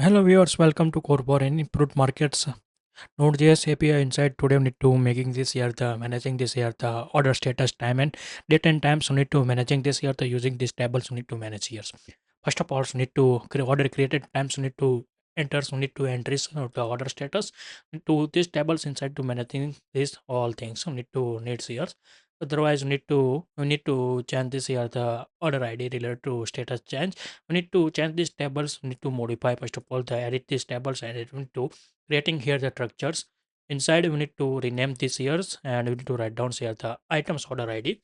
Hello viewers, welcome to CodeForAny Improved Markets Node.js API inside. Today we need to making this here the managing this here the order status time and date and times. We need to managing this here the using these tables we need to manage here. First of all, we need to order created times. We need to enters. We need to entries of the order status to these tables inside to managing these all things. We need to needs here. Otherwise, we need to change this here the order ID related to status change. We need to change these tables. We need to modify first of all the edit these tables and it need to creating here the structures. Inside we need to rename these years and we need to write down here the items order ID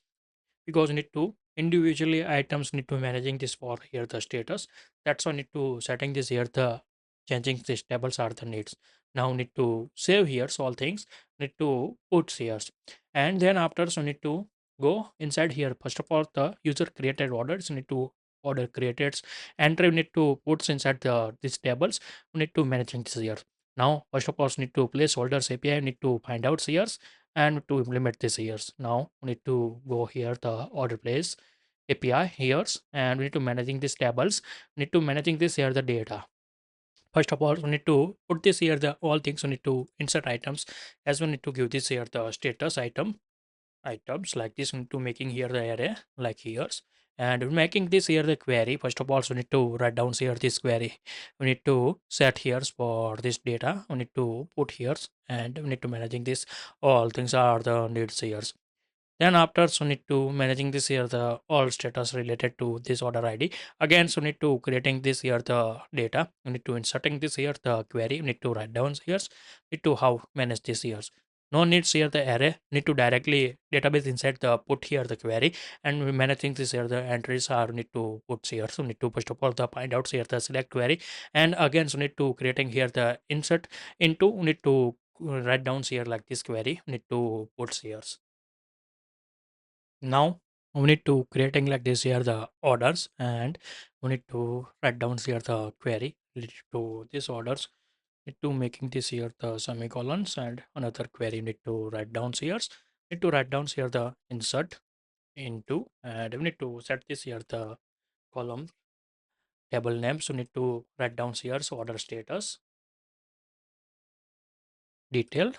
because we need to individually items need to managing this for here the status. That's why need to setting this here the changing these tables are the needs. Now need to save here so all things need to put here and then after so need to go inside here. First of all the user created orders need to order created entry we need to put inside the these tables. We need to managing this here. Now first of all need to place orders API need to find out here and to implement this here. Now we need to go here the order place API here and we need to managing these tables. We need to managing this here the data. First of all, we need to put this here the all things. We need to insert items as we need to give this here the status items like this. We need to making here the array like here and we're making this here the query. First of all, so we need to write down here this query. We need to set here for this data. We need to put here and we need to managing this all things are the needs here. Then after so need to managing this here the all status related to this order ID. Again so need to creating this here the data. You need to inserting this here the query. You need to write down here. Need to how manage this here. No needs here the array. Need to directly database inside the put here the query and we managing this here the entries are need to put here. So need to first of all the find out here the select query and again so need to creating here the insert into need to write down here like this query need to put here. Now we need to creating like this here the orders and we need to write down here the query related to these orders. Need to making this here the semicolons and another query need to write down here. Need to write down here the insert into and we need to set this here the column table name. So need to write down here so order status detail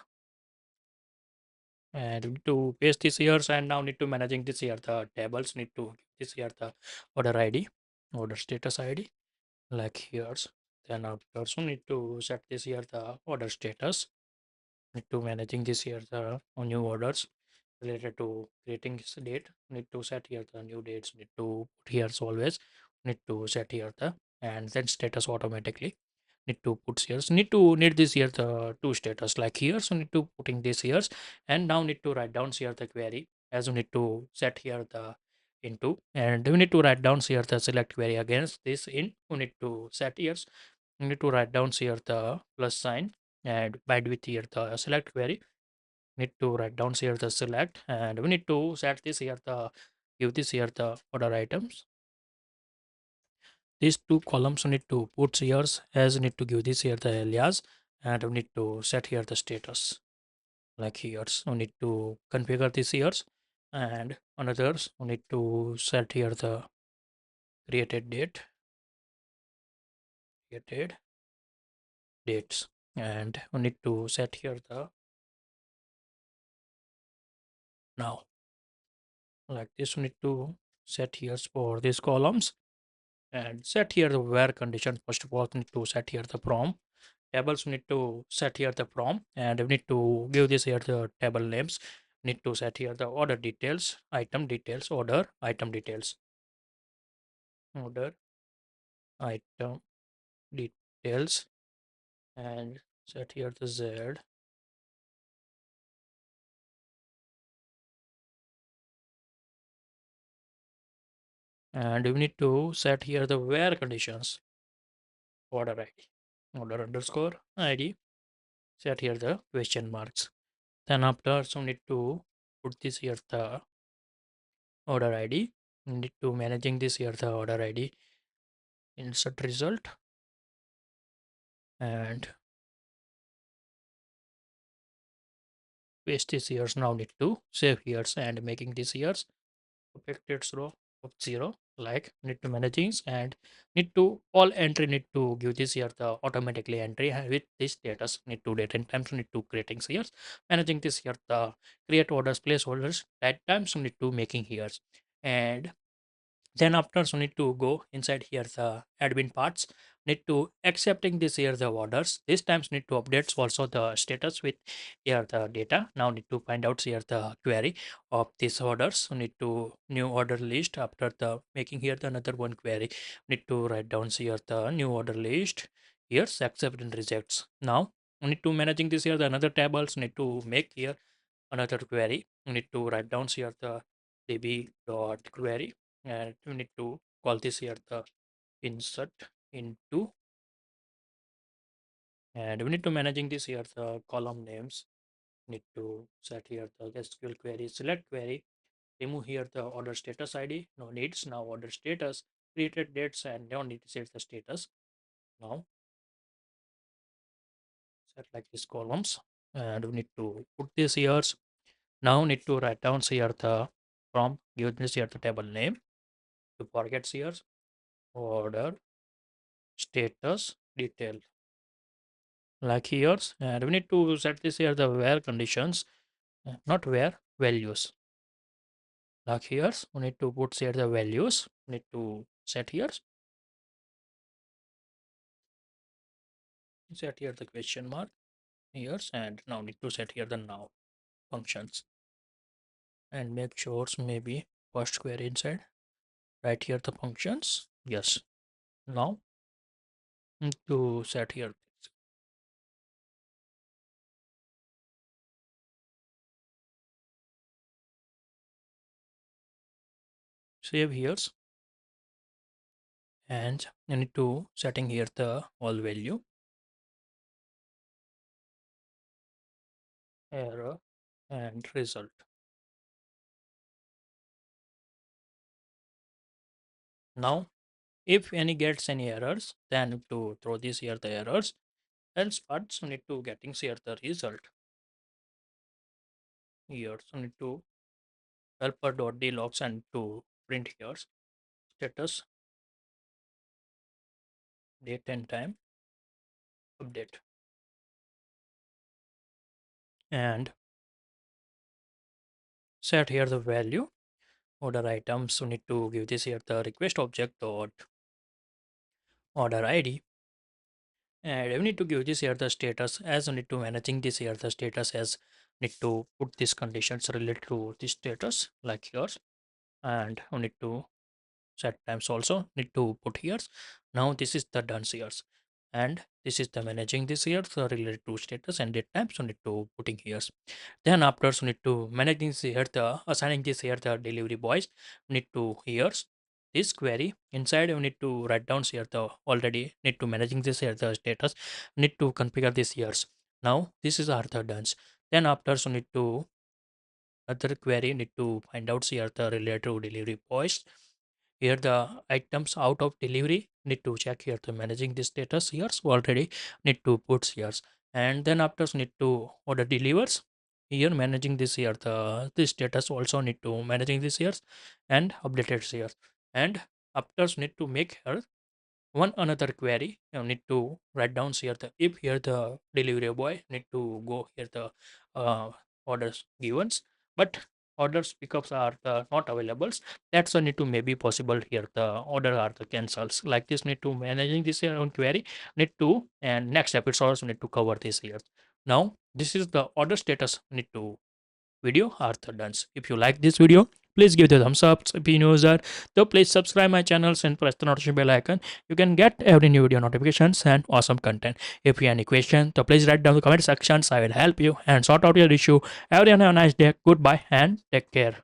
and we need to paste this here and now need to managing this here the tables need to give this here the order ID order status ID like here's then after also need to set this here the order status need to managing this here the new orders related to creating this date need to set here the new dates need to put here so always need to set here the and then status automatically need to put here so need this here the two status like here so need to putting this here and now need to write down here the query as we need to set here the into and we need to write down here the select query against this in we need to set here we need to write down here the plus sign and bandwidth here the select query need to write down here the select and we need to set this here the give this here the order items. These two columns we need to put here as we need to give this here the alias and we need to set here the status like here. So we need to configure this here and another we need to set here the created date created dates and we need to set here the now like this we need to set here for these columns and set here the where condition. First of all we need to set here the from tables we need to set here the from and we need to give this here the table names need to set here the order details item details order item details order item details and set here the z and we need to set here the where conditions order id order underscore id set here the question marks. Then after so need to put this here the order id need to managing this here the order id insert result and paste this here now need to save here and making this here affected row of 0 like need to managings and need to all entry need to give this here the automatically entry with this status need to date and times need to creating here managing this here the create orders placeholders that times need to making here and then after so need to go inside here the admin parts need to accepting this here the orders this times need to updates also the status with here the data now need to find out here the query of these orders so need to new order list after the making here the another one query need to write down here the new order list here's accept and rejects now we need to managing this here the another tables need to make here another query we need to write down here the db dot query and we need to call this here the insert into and we need to managing this here the column names need to set here the SQL query select query remove here the order status id no needs now order status created dates and now need to set the status now set like these columns and we need to put this here now need to write down here the prompt give this here the table name to forget here order status detail like here and we need to set this here the where conditions not where values like here we need to put here the values need to set here the question mark here and now need to set here the now functions and make sure maybe first query inside right here the functions yes now need to set here save here and you need to setting here the all value error and result now if any gets any errors then to throw this here the errors else parts need to getting here the result here so need to helper.d logs and to print here status date and time update and set here the value order items so need to give this here the request object dot order id and we need to give this here the status as we need to managing this here the status as need to put these conditions related to this status like here and we need to set times also need to put here now this is the done here and this is the managing this here so related to status and date time so need to putting here then after so need to managing this here the assigning this here the delivery boys need to here this query inside you need to write down here the already need to managing this here the status need to configure this here now this is our third done then after so need to other query need to find out here the related to delivery boys here the items out of delivery need to check here the managing this status here so already need to put here and then after need to order delivers here managing this here the this status also need to managing this here and updated here and after need to make here one another query you need to write down here the if here the delivery boy need to go here the orders givens but orders pickups are the not available that's why need to maybe possible here the order are the cancels like this need to managing this here on query need to and next episodes need to cover this here now this is the order status need to video are the done. If you like this video, please give the thumbs up. If you know that, so please subscribe my channels and press the notification bell icon. You can get every new video notifications and awesome content. If you have any question, so please write down the comment sections. I will help you and sort out your issue. Everyone have a nice day. Goodbye and take care.